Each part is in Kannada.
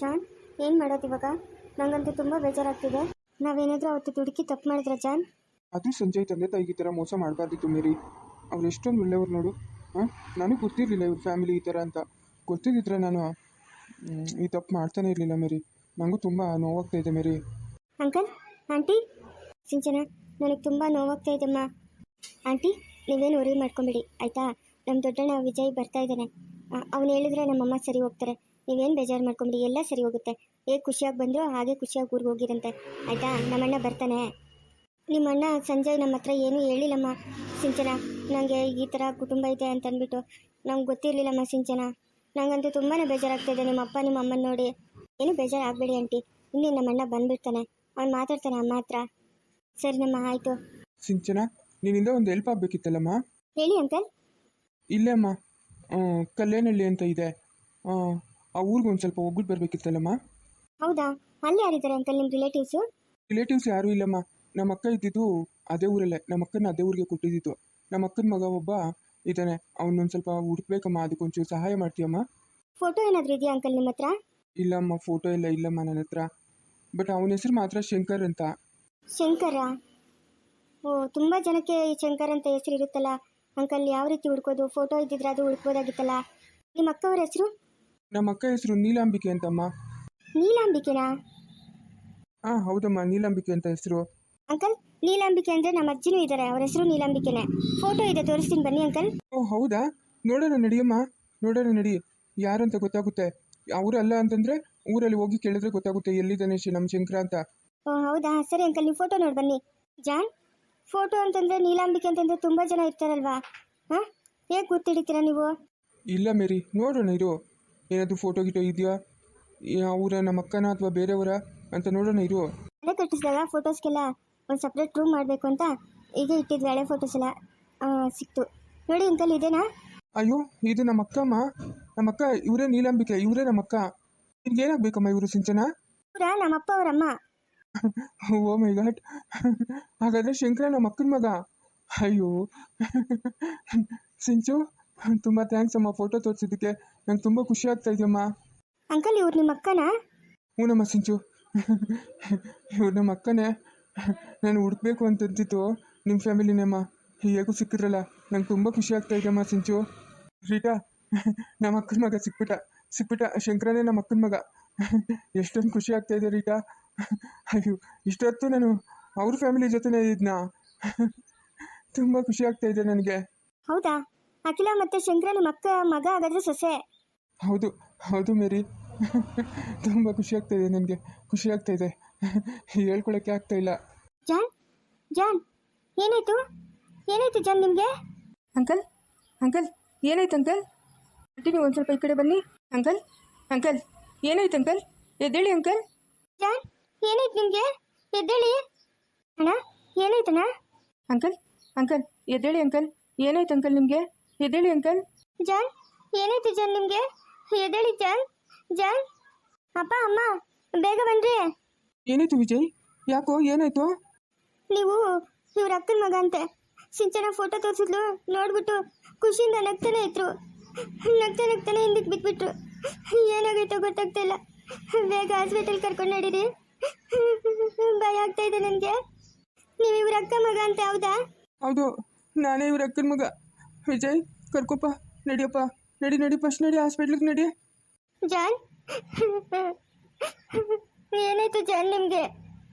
ಜಾನ್, ಏನು ಮಾಡೋದು ಇವಾಗ? ನಂಗಂತೂ ತುಂಬ ಬೇಜಾರಾಗ್ತಿದೆ. ನಾವೇನಾದರೂ ಅವತ್ತು ದುಡುಕಿ ತಪ್ಪು ಮಾಡಿದ್ರೆ ಜಾನ್? ಅದು ಸಂಜಯ್ ತಂದೆ ತಾಯಿಗೆ ಈ ಥರ ಮೋಸ ಮಾಡಬಾರ್ದಿತ್ತು ಮೇರಿ. ಅವ್ರು ಎಷ್ಟೊಂದು ಒಳ್ಳೆಯವ್ರು ನೋಡು. ಹಾಂ, ನನಗೆ ಗೊತ್ತಿರಲಿಲ್ಲ ಇವ್ರ ಫ್ಯಾಮಿಲಿ ಈ ಥರ ಅಂತ. ಗೊತ್ತಿದ್ದಿದ್ರೆ ನಾನು ಈ ತಪ್ಪು ಮಾಡ್ತಾನೆ ಇರಲಿಲ್ಲ ಮೇರಿ. ನನಗೂ ತುಂಬ ನೋವಾಗ್ತಾ ಇದೆ ಮೇರಿ. ಅಂಕಲ್, ಆಂಟಿ, ಸಿಂಚನ, ನನಗೆ ತುಂಬ ನೋವಾಗ್ತಾ ಇದೆಮ್ಮ. ಆಂಟಿ, ನೀವೇನು ವರಿ ಮಾಡ್ಕೊಂಬಿಡಿ ಆಯಿತಾ? ನಮ್ಮ ದೊಡ್ಡಣ್ಣ ವಿಜಯ್ ಬರ್ತಾ ಇದ್ದಾನೆ. ಅವ್ನು ಹೇಳಿದ್ರೆ ನಮ್ಮಮ್ಮ ಸರಿ ಹೋಗ್ತಾರೆ. ನೀವೇನು ಬೇಜಾರು ಮಾಡ್ಕೊಂಬಿಡಿ, ಎಲ್ಲ ಸರಿ ಹೋಗುತ್ತೆ. ಹೇಗೆ ಖುಷಿಯಾಗಿ ಬಂದರೂ ಹಾಗೆ ಖುಷಿಯಾಗಿ ಊರಿಗೆ ಹೋಗಿರಂತೆ ಆಯಿತಾ? ನಮ್ಮಣ್ಣ ಬರ್ತಾನೆ. ನಿಮ್ಮಣ್ಣ ಸಂಜಯ್ ನಮ್ಮ ಹತ್ರ ಏನೂ ಹೇಳಿಲ್ಲಮ್ಮ ಸಿಂಚನ. ನನಗೆ ಈ ಥರ ಕುಟುಂಬ ಇದೆ ಅಂತ ಅಂದ್ಬಿಟ್ಟು ನಂಗೆ ಗೊತ್ತಿರಲಿಲ್ಲಮ್ಮ ಸಿಂಚನ. ನನಗಂತೂ ತುಂಬಾ ಬೇಜಾರಾಗ್ತಾಯಿದೆ ನಿಮ್ಮ ಅಪ್ಪ ನಿಮ್ಮ ಅಮ್ಮನ ನೋಡಿ. ಏನು ಬೇಜಾರು ಆಗಬೇಡಿ ಆಂಟಿ, ಇನ್ನೇನು ನಮ್ಮಣ್ಣ ಬಂದುಬಿಡ್ತಾನೆ, ಅವ್ನು ಮಾತಾಡ್ತಾನೆ ಅಮ್ಮ ಹತ್ರ. ಸರಿನಮ್ಮ, ಆಯಿತು. ಸಿಂಚನ, ನಿನ್ನಿಂದ ಒಂದು ಹೆಲ್ಪ್ ಆಗಬೇಕಿತ್ತಲ್ಲಮ್ಮ. ಹೇಳಿ ಅಂಕಲ್. ಇಲ್ಲೇ ಅಮ್ಮ, ಕಲ್ಯಾಣಹಳ್ಳಿ ಅಂತ ಇದೆ, ಆ ಊರಿಗೆ ಒಂದು ಸ್ವಲ್ಪ ಹೋಗ್ಬಿಟ್ಟು ಬರಬೇಕಿತ್ತಲ್ಲಮ್ಮ. ಹೌದಾ? ಅಲ್ಲಿ ಯಾರಿದ್ದಾರೆ ಅಂಕಲ್ ನಿಮ್ಮ ರಿಲೇಟಿವ್ಸು? ರಿಲೇಟಿವ್ಸ್ ಯಾರೂ ಇಲ್ಲಮ್ಮ. ನಮ್ಮ ಅಕ್ಕ ಇದ್ದಿದ್ದು ಅದೇ ಊರಲ್ಲೇ. ನಮ್ಮ ಅಕ್ಕನ ಅದೇ ಊರಿಗೆ ಕೊಟ್ಟಿದ್ದಿತ್ತು. ನಮ್ಮ ಅಕ್ಕನ ಮಗ ಒಬ್ಬ ಇದ್ದಾನೆ, ಅವನೊಂದು ಸ್ವಲ್ಪ ಹುಡುಕ್ಬೇಕಮ್ಮ. ಅದಕ್ಕೊಂಚೂರು ಸಹಾಯ ಮಾಡ್ತೀಯಮ್ಮ? ಫೋಟೋ ಏನಾದರೂ ಇದೆಯಾ ಅಂಕಲ್ ನಿಮ್ಮ ಹತ್ರ? ಇಲ್ಲಮ್ಮ, ಫೋಟೋ ಎಲ್ಲ ಇಲ್ಲಮ್ಮ ನನ್ನ ಹತ್ರ. ಬಟ್ ಅವನ ಹೆಸರು ಮಾತ್ರ ಶಂಕರ್ ಅಂತ. ಶಂಕರ? ಓ, ತುಂಬ ಜನಕ್ಕೆ ಈ ಶಂಕರ್ ಅಂತ ಹೆಸರು ಇರುತ್ತಲ್ಲ ಅಂಕಲ್. ಯಾವ ರೀತಿ ಹುಡ್ಕೋದು? ಫೋಟೋ ಇದ್ದಿದ್ರೆ ಅದು ಹುಡ್ಕೋದಾಗಿತ್ತಲ್ಲ. ನಿಮ್ಮ ಅಕ್ಕವ್ರ ಹೆಸರು? ನಮ್ಮ ಅಕ್ಕ ಹೆಸರು ನೀಲಾಂಬಿಕೆ ಅಂತಮ್ಮ. ನೀಲಾಂಬಿಕೆನಾ? ಹಾಂ ಹೌದಮ್ಮ, ನೀಲಾಂಬಿಕೆ ಅಂತ ಹೆಸರು. ಅಂಕಲ್, ನೀಲಾಂಬಿಕೆ ಅಂದರೆ ನಮ್ಮ ಅಜ್ಜಿನೂ ಇದ್ದಾರೆ, ಅವ್ರ ಹೆಸರು ನೀಲಾಂಬಿಕೆನೇ. ಫೋಟೋ ಇದೆ, ತೋರಿಸ್ತೀನಿ ಬನ್ನಿ ಅಂಕಲ್. ಓ ಹೌದಾ? ನೋಡೋಣ ನಡಿಯಮ್ಮ, ನೋಡೋಣ ನಡಿ. ಯಾರಂತ ಗೊತ್ತಾಗುತ್ತೆ. ಅವರಲ್ಲ ಅಂತಂದರೆ ಊರಲ್ಲಿ ಹೋಗಿ ಕೇಳಿದ್ರೆ ಗೊತ್ತಾಗುತ್ತೆ ಎಲ್ಲಿದ್ದಾನೆ ನಮ್ಮ ಶಂಕರ ಅಂತ. ಓ ಹೌದಾ? ಸರಿ ಅಂಕಲ್, ನೀವು ಫೋಟೋ ನೋಡಿ ಬನ್ನಿ. ಜಾನ್, ಫೋಟೋ ಅಂತಂದರೆ ನೀಲಾಂಬಿಕೆ ಅಂತಂದರೆ ತುಂಬ ಜನ ಇರ್ತಾರಲ್ವಾ? ಹಾಂ, ಹೇಗೆ ಗೊತ್ತಿಡಿತೀರಾ ನೀವು? ಇಲ್ಲ ಮೇರಿ, ನೋಡೋಣ ಇರು. ಏನಾದರೂ ಫೋಟೋ ಗಿಟೋ ಇದೆಯಾ, ಅವರ ನಮ್ಮ ಅಕ್ಕನ ಅಥವಾ ಬೇರೆಯವರ ಅಂತ ನೋಡೋಣ ಇರು. ಮನೆ ಕಟ್ಟಿಸಿದಾಗ ಫೋಟೋಸ್ಗೆಲ್ಲ ಒಂದು ಸಪ್ರೇಟ್ ರೂಮ್ ಮಾಡಬೇಕು ಅಂತ ಈಗ ಇಟ್ಟಿದ್ವಿ. ಹಳೆ ಫೋಟೋಸ್ ಎಲ್ಲ ಸಿಕ್ತು ನೋಡಿ ಅಂಕಲ್. ಇದೇನಾ? ಅಯ್ಯೋ, ಇದು ನಮ್ಮ ಅಕ್ಕಮ್ಮ. ನಮ್ಮ ಅಕ್ಕ ಇವರೇ ನೀಲಾಂಬಿಕೆ, ಇವರೇ ನಮ್ಮ ಅಕ್ಕ. ನಿನ್ಗೆ ಏನಾಗಬೇಕಮ್ಮ ಇವರು ಸಿಂಚನ? ಇವರಾ ನಮ್ಮಪ್ಪ ಅವರಮ್ಮ. ಓ ಮೈ ಗಾಡ್, ಹಾಗಾದರೆ ಶಂಕರ ನಮ್ಮ ಅಕ್ಕನ ಮಗ. ಅಯ್ಯೋ ಸಿಂಚು, ತುಂಬ ಥ್ಯಾಂಕ್ಸ್ ಅಮ್ಮ ಫೋಟೋ ತೋರಿಸಿದ್ದಕ್ಕೆ. ನಂಗೆ ತುಂಬ ಖುಷಿ ಆಗ್ತಾ ಇದೆಯಮ್ಮ. ಅಂಕಲ್, ಇವ್ರು ನಿಮ್ಮ ಅಕ್ಕನಾ? ಹ್ಞೂ ನಮ್ಮ ಸಿಂಚು, ಇವ್ರು ನಮ್ಮ ಅಕ್ಕನೇ. ನಾನು ಹುಡುಕ್ಬೇಕು ಅಂತಂತಿತ್ತು ನಿಮ್ಮ ಫ್ಯಾಮಿಲಿನೇಮ್ಮ. ಹೇಗೂ ಸಿಕ್ಕಿದ್ರಲ್ಲ, ನಂಗೆ ತುಂಬ ಖುಷಿ ಆಗ್ತಾ ಇದೆಯಮ್ಮ ಸಿಂಚು. ರೀಟಾ, ನಮ್ಮ ಅಕ್ಕನ ಮಗ ಸಿಕ್ಬಿಟ್ಟ. ಶಂಕರನೇ ನಮ್ಮ ಅಕ್ಕನ ಮಗ. ಎಷ್ಟೊಂದು ಖುಷಿ ಆಗ್ತಾ ಇದೆ ರೀಟಾ. ಅಯ್ಯೋ, ಇಷ್ಟೊತ್ತು ನಾನು ಅವ್ರ ಫ್ಯಾಮಿಲಿ ಜೊತೆನೇ ಇದ್ನಾ. ತುಂಬ ಖುಷಿ ಆಗ್ತಾ ಇದೆ ನನಗೆ. ಹೌದಾ? ಅಖಿಲ ಮತ್ತೆ ಶಂಕರ ನಿಮ್ಮ ಅಕ್ಕ ಮಗ ಹಾಗಾದ್ರೆ ಸೊಸೆ? ಹೌದು ಹೌದು ಮೇರಿ. ತುಂಬ ಖುಷಿ ಆಗ್ತಾ ಇದೆ ನನಗೆ, ಖುಷಿ ಆಗ್ತಾ ಇದೆ, ಹೇಳ್ಕೊಳಕ್ಕೆ ಆಗ್ತಾ ಇಲ್ಲ. ಜಾನ್, ಜಾನ್, ಏನಾಯ್ತು? ಏನಾಯ್ತು ಜಾನ್ ನಿಮಗೆ? ಅಂಕಲ್, ಅಂಕಲ್, ಏನಾಯ್ತು ಅಂಕಲ್? ನೀವು ಒಂದು ಸ್ವಲ್ಪ ಈ ಕಡೆ ಬನ್ನಿ. ಅಂಕಲ್, ಅಂಕಲ್, ಏನಾಯ್ತು ಅಂಕಲ್? ಎದ್ದೇಳಿ ಅಂಕಲ್. ಜಾನ್, ಏನಾಯ್ತು ನಿಮಗೆ? ಎದ್ದೇಳಿ. ಅಣ್ಣ, ಏನಾಯ್ತಣ್ಣ? ಅಂಕಲ್, ಅಂಕಲ್, ಎದ್ದೇಳಿ ಅಂಕಲ್. ಏನಾಯ್ತು ಅಂಕಲ್ ನಿಮಗೆ? ಎದ್ದೇಳಿ ಅಂಕಲ್. ಜಾನ್, ಏನಾಯ್ತು ಜಾನ್ ನಿಮಗೆ? ಎದ್ದೇಳಿ ಜಾನ್. ಜಾನ್, ಅಪ್ಪ ಅಮ್ಮ ಬೇಗ ಬನ್ರಿ. ಏನಾಯ್ತು ವಿಜಯ್? ಯಾಕೋ ಏನಾಯ್ತು? ನೀವು ಇವ್ರ ಅಕ್ಕನ ಮಗ ಅಂತೆ. ಸಿಂಚನ ಫೋಟೋ ತೋರಿಸಿದ್ಲು, ನೋಡ್ಬಿಟ್ಟು ಖುಷಿಯಿಂದ ನಗ್ತಾನೆ ಇದ್ರು. ನಗ್ತಾನೆ ಹಿಂದಕ್ಕೆ ಬಿಟ್ಬಿಟ್ರು. ಏನಾಗೈತೋ ಗೊತ್ತಾಗ್ತಾ ಇಲ್ಲ. ಬೇಗ ಹಾಸ್ಪಿಟಲ್ ಕರ್ಕೊಂಡು ನಡೀರಿ. ಭಯ ಆಗ್ತಾ ಇದೆ ನನಗೆ. ನೀವು ಇವ್ರ ಅಕ್ಕ ಮಗ ಅಂತೆ, ಹೌದಾ? ಹೌದು, ನಾನೇ ಇವ್ರ ಅಕ್ಕನ ಮಗ. ವಿಜಯ್, ಕರ್ಕೊಪ್ಪ, ನಡಿಯಪ್ಪ, ನಡಿ ಫಸ್ಟ್ ನಡಿ, ಹಾಸ್ಪಿಟ್ಲಿಗೆ ನಡಿ. ಜಾನ್, ಏನಾಯ್ತು ಜಾನ್ ನಿಮಗೆ?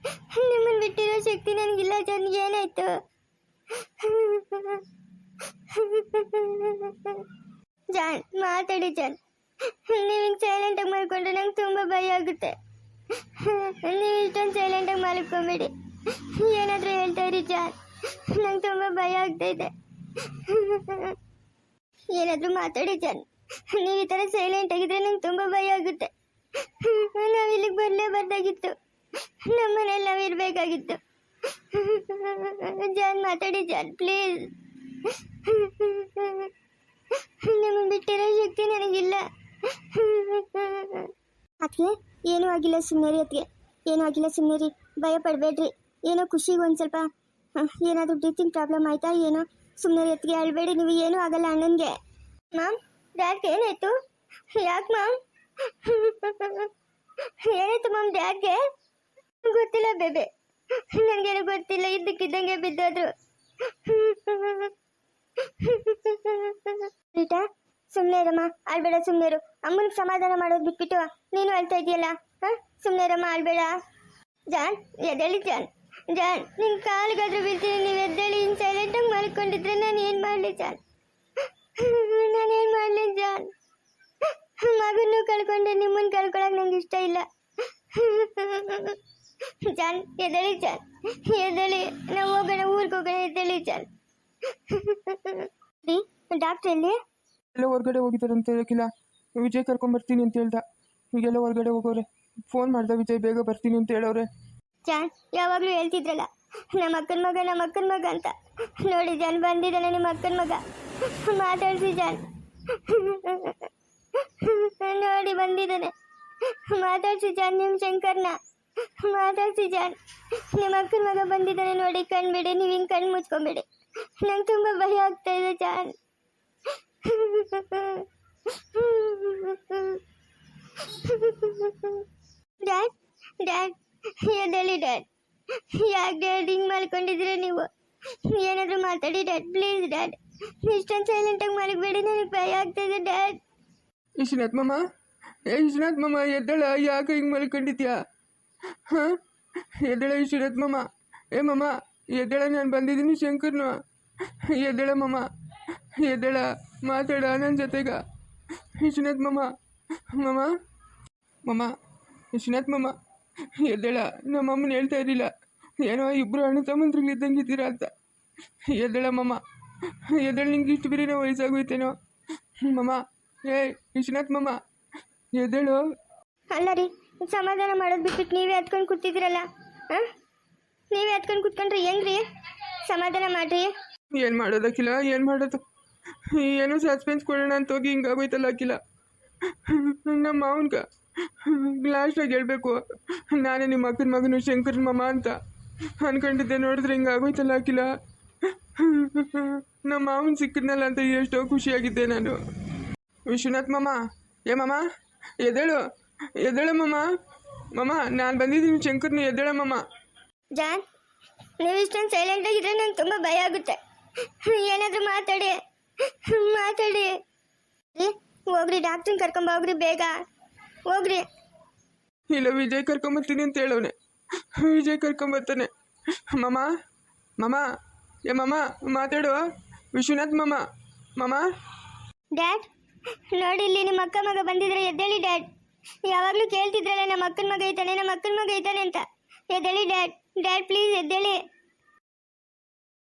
ನಿಮ್ಮನ್ನು ಬಿಟ್ಟಿರೋ ಶಕ್ತಿ ನನಗಿಲ್ಲ ಜಾನ್. ಏನಾಯ್ತು? ಜಾನ್, ಮಾತಾಡಿ ಜಾನ್. ನೀವು ಹಿಂಗೆ ಸೈಲೆಂಟಾಗಿ ಮಾಡ್ಕೊಂಡ್ರೆ ನಂಗೆ ತುಂಬ ಭಯ ಆಗುತ್ತೆ. ನೀವು ಇಷ್ಟೊಂದು ಸೈಲೆಂಟಾಗಿ ಮಲ್ಕೊಂಬೇಡಿ, ಏನಾದರೂ ಹೇಳ್ತಾ ಇರಿ ಜಾನ್. ನಂಗೆ ತುಂಬ ಭಯ ಆಗ್ತಾ ಇದೆ. ಏನಾದರೂ ಮಾತಾಡಿ ಜಾನ್. ನೀವು ಈ ಥರ ಸೈಲೆಂಟ್ ಆಗಿದ್ರೆ ನಂಗೆ ತುಂಬ ಭಯ ಆಗುತ್ತೆ. ನಾವು ಇಲ್ಲಿಗೆ ಬರಲೇಬಾರ್ದಾಗಿತ್ತು, ನಮ್ಮನೇಲಿ ನಾವು ಇರಬೇಕಾಗಿತ್ತು. ಜಾನ್, ಮಾತಾಡಿ ಜಾನ್, ಪ್ಲೀಸ್. ನಿಮ್ಮನ್ನು ಬಿಟ್ಟಿರೋ ಶಕ್ತಿ ನನಗಿಲ್ಲ. ಅದಕ್ಕೆ ಏನೂ ಆಗಿಲ್ಲ, ಸುಮ್ಮನೆ ಅದಕ್ಕೆ ಏನೂ ಆಗಿಲ್ಲ, ಸುಮ್ಮನೆ ಭಯ ಪಡಬೇಡ್ರಿ. ಏನೋ ಖುಷಿಗೆ ಒಂದು ಸ್ವಲ್ಪ ಏನಾದರೂ ಬ್ರೀತಿಂಗ್ ಪ್ರಾಬ್ಲಮ್ ಆಯಿತಾ ಏನೋ, ಸುಮ್ಮನೆ ಅದಕ್ಕೆ ಅಳಬೇಡಿ ನೀವು. ಏನೂ ಆಗಲ್ಲ ಅಣ್ಣನಿಗೆ. ಮ್ಯಾಮ್, ಡ್ಯಾಡ್ಗೆ ಏನಾಯಿತು? ಯಾಕೆ ಮ್ಯಾಮ್? ಏನಾಯ್ತು ಮಮ್ ಡ್ಯಾಡ್ಗೆ? ಗೊತ್ತಿಲ್ಲ ಬೇಬೆ, ನನಗೇನು ಗೊತ್ತಿಲ್ಲ, ಇದ್ದಕ್ಕಿದ್ದಂಗೆ ಬಿದ್ದೋದ್ರು. ರೀಟಾ ಸುಮ್ಮನೆ ಇರಮ್ಮ, ಆಳ್ಬೇಡ, ಸುಮ್ಮನೆ ಇರು. ಅಮ್ಮನಿಗೆ ಸಮಾಧಾನ ಮಾಡೋದು ಬಿಟ್ಬಿಟ್ಟು ನೀನು ಅಳ್ತಾ ಇದೆಯಲ್ಲ. ಸುಮ್ಮನೆ ಇರಮ್ಮ, ಆಳ್ಬೇಡ. ಜಾನ್ ಎದ್ದೇಳಿ ಜಾನ್, ಜಾನ್ ನಿನ್ನ ಕಾಲಿಗಾದ್ರೂ ಬೀಳ್ತೀನಿ, ನೀವು ಎದ್ದೇಳಿ. ಇನ್ನು ಸೈಲೆಂಟಾಗಿ ಮಲ್ಕೊಂಡಿದ್ರೆ ನಾನು ಏನು ಮಾಡಲಿ ಜಾನ್, ನಾನೇನು ಮಾಡಲಿ ಜಾನ್? ಮಗನ್ನೂ ಕಳ್ಕೊಂಡೆ, ನಿಮ್ಮನ್ನು ಕಳ್ಕೊಳಕ್ ನಂಗೆ ಇಷ್ಟ ಇಲ್ಲ. ಜಾನ್ ಎದ್ದೇಳಿ ಜಾನ್, ಎದ್ದೇಳಿ, ನಾವು ಹೋಗೋಣ, ಊರಿಗೆ ಹೋಗೋಣ, ಎದ್ದೇಳಿ ಜಾನ್. ರೀ ಡಾಕ್ಟ್ರ್ ಎಲ್ಲಿ? ಎಲ್ಲ ಹೊರಗಡೆ ಹೋಗಿದ್ದಾರೆ ಅಂತ ಹೇಳಕ್ಕಿಲ್ಲ. ವಿಜಯ್ ಕರ್ಕೊಂಬರ್ತೀನಿ ಅಂತ ಹೇಳ್ದ. ಈಗೆಲ್ಲ ಹೊರಗಡೆ ಹೋಗೋರೆ. ಫೋನ್ ಮಾಡ್ದೆ, ವಿಜಯ್ ಬೇಗ ಬರ್ತೀನಿ ಅಂತ ಹೇಳೋರೆ. ಜಾನ್ ಯಾವಾಗಲೂ ಹೇಳ್ತಿದ್ರಲ್ಲ ನಮ್ಮ ಅಕ್ಕನ ಮಗ, ನಮ್ಮ ಅಕ್ಕನ ಮಗ ಅಂತ. ನೋಡಿ ಜಾನ್ ಬಂದಿದ್ದಾನೆ ನಿಮ್ಮ ಅಕ್ಕನ ಮಗ, ಮಾತಾಡ್ಸಿ ಜಾನ್. ನೋಡಿ ಬಂದಿದ್ದಾನೆ, ಮಾತಾಡ್ಸಿ ಜಾನ್. ನಿಮ್ಮ ಶಂಕರ್ನ ಮಾತಾಡ್ಸಿ ಜಾನ್. ನಿಮ್ಮ ಅಕ್ಕನ ಮಗ ಬಂದಿದ್ದಾನೆ ನೋಡಿ, ಕಣ್ಬಿಡಿ, ನೀವು ಹಿಂಗೆ ಕಣ್ಣು ಮುಚ್ಕೊಂಬಿಡಿ. ನಂಗೆ ತುಂಬ ಭಯ ಆಗ್ತಾ ಇದೆ ಜಾನ್. ಡ್ಯಾಡ್, ಡ್ಯಾಡ್ ಎದ್ದೇಳಿ ಡ್ಯಾಡ್. ಯಾಕೆ ಡ್ಯಾಡ್ ಹಿಂಗೆ ಮಲ್ಕೊಂಡಿದ್ರೆ ನೀವು? ಏನಾದರೂ ಮಾತಾಡಿ ಡ್ಯಾಡ್, ಪ್ಲೀಸ್ ಡ್ಯಾಡ್. ಇಷ್ಟೊಂದು ಸೈಲೆಂಟಾಗಿ ಮಲಗಬೇಡಿ, ನನಗೆ ಭಯ ಆಗ್ತಾಯಿದೆ ಡ್ಯಾಡ್. ವಿಶ್ವನಾಥ್ ಮಾಮ, ವಿಶ್ವನಾಥ್ ಮಾಮ ಎದ್ದಳ, ಯಾಕೆ ಹಿಂಗೆ ಮಲ್ಕೊಂಡಿದ್ಯಾ? ಹಾಂ, ಎದ್ದಳ ವಿಶ್ವನಾಥ್ ಮಾಮ. ಮಾಮ ಎದ್ದಳ, ನಾನು ಬಂದಿದ್ದೀನಿ ಶಂಕರ್ನು. ಎದ್ದಳ ಮಾಮ, ಎದ್ದಳ, ಮಾತಾಡ ನನ್ನ ಜೊತೆಗ. ವಿಶ್ವನಾಥ್ ಮಾಮ, ಮಾಮ, ಮಾಮ, ವಿಶ್ವನಾಥ್ ಮಾಮ ಎದ್ದಳ. ನಮ್ಮ ಅಮ್ಮನ ಹೇಳ್ತಾ ಇರಲಿಲ್ಲ, ಏನೋ ಇಬ್ಬರು ಅಣ್ಣ ತಮ್ಮಂದ್ರಿಗಳಿದ್ದಂಗಿದ್ದೀರಾ ಅಂತ. ಎದ್ದಳ ಮಾಮ, ಎದ್ದಳ, ನಿಂಗೆ ಇಷ್ಟು ಬೇರೆ ವಯಸ್ಸಾಗೋಯ್ತೇನೋ ಮಾಮ. ವಿಶ್ವನಾಥ್ ಮಾಮ ಎದ್ದೇಳು. ಅಲ್ಲ ರೀ, ಸಮಾಧಾನ ಮಾಡೋದು ಬಿಟ್ಬಿಟ್ಟು ನೀವೇ ಹತ್ಕೊಂಡು ಕೂತಿದ್ದೀರಲ್ಲ. ನೀವೇ ಹತ್ಕೊಂಡು ಕೂತ್ಕೊಂಡ್ರೆ ಹೆಂಗ್ರಿ? ಸಮಾಧಾನ ಮಾಡ್ರಿ. ಏನು ಮಾಡೋದಕ್ಕಿಲ್ಲ, ಏನು ಮಾಡೋದು? ಏನೋ ಸಸ್ಪೆನ್ಸ್ ಕೊಡೋಣ ಅಂತ ಹೋಗಿ ಹಿಂಗಾಗೋಯ್ತಲ್ಲ ಅಕ್ಕಿಲ್ಲ. ನಮ್ಮ ಮಾವನ್ಗ ಲಾಸ್ಟಾಗಿ ಹೇಳ್ಬೇಕು, ನಾನೇ ನಿಮ್ಮ ಅಕ್ಕನ ಮಗನು ಶಂಕರನ ಮಾಮ ಅಂತ ಅನ್ಕೊಂಡಿದ್ದೆ. ನೋಡಿದ್ರೆ ಹಿಂಗಾಗೋಯ್ತಲ್ಲ ಅಕ್ಕಿಲ್ಲ. ನಮ್ಮ ಮಾವನ ಸಿಕ್ಕಿದ್ನಲ್ಲ ಅಂತ ಎಷ್ಟೋ ಖುಷಿಯಾಗಿದ್ದೆ ನಾನು. ವಿಶ್ವನಾಥ್ ಮಾಮ, ಮಾಮ ಎದ್ದೇಳು, ಎದ್ದೇಳ ಮಾಮ. ಮಾಮ ನಾನು ಬಂದಿದ್ದೀನಿ ಶಂಕರ್ನ, ಎದ್ದೇಳ ಮಾಮ. ಜಾನ್ ನೀವು ಇಷ್ಟೊಂದು ಸೈಲೆಂಟ್ ಆಗಿದ್ರೆ ನಂಗೆ ತುಂಬ ಭಯ ಆಗುತ್ತೆ. ಏನಾದರೂ ಮಾತಾಡಿ, ಮಾತಾಡಿ. ಹೋಗ್ರಿ, ಡಾಕ್ಟ್ರನ್ನ ಕರ್ಕೊಂಬ ಹೋಗ್ರಿ, ಬೇಗ ಹೋಗ್ರಿ. ಇಲ್ಲ, ವಿಜಯ್ ಕರ್ಕೊಂಬರ್ತೀನಿ ಅಂತ ಹೇಳೋನೆ. ವಿಜಯ್ ಕರ್ಕೊಂಬರ್ತಾನೆ. ಮಾಮ, ಮಾಮ, ಮಾಮ ಮಾತಾಡುವ. ವಿಶ್ವನಾಥ್ ಮಾಮ, ಮಾಮ. ಡ್ಯಾಡ್ ನೋಡಿ, ಇಲ್ಲಿ ನಿಮ್ಮ ಅಕ್ಕ ಮಗ ಬಂದಿದ್ರೆ ಎದ್ದೇಳಿ ಡ್ಯಾಡ್. ಯಾವಾಗಲೂ ಕೇಳ್ತಿದ್ರಲ್ಲ ನಮ್ಮ ಅಕ್ಕನ ಮಗ ಐತಾನೆ, ನಮ್ಮ ಅಕ್ಕನ ಮಗ ಐತಾನೆ ಅಂತ. ಎದ್ದೇಳಿ ಡ್ಯಾಡ್, ಡ್ಯಾಡ್ ಪ್ಲೀಸ್ ಎದ್ದೇಳಿ.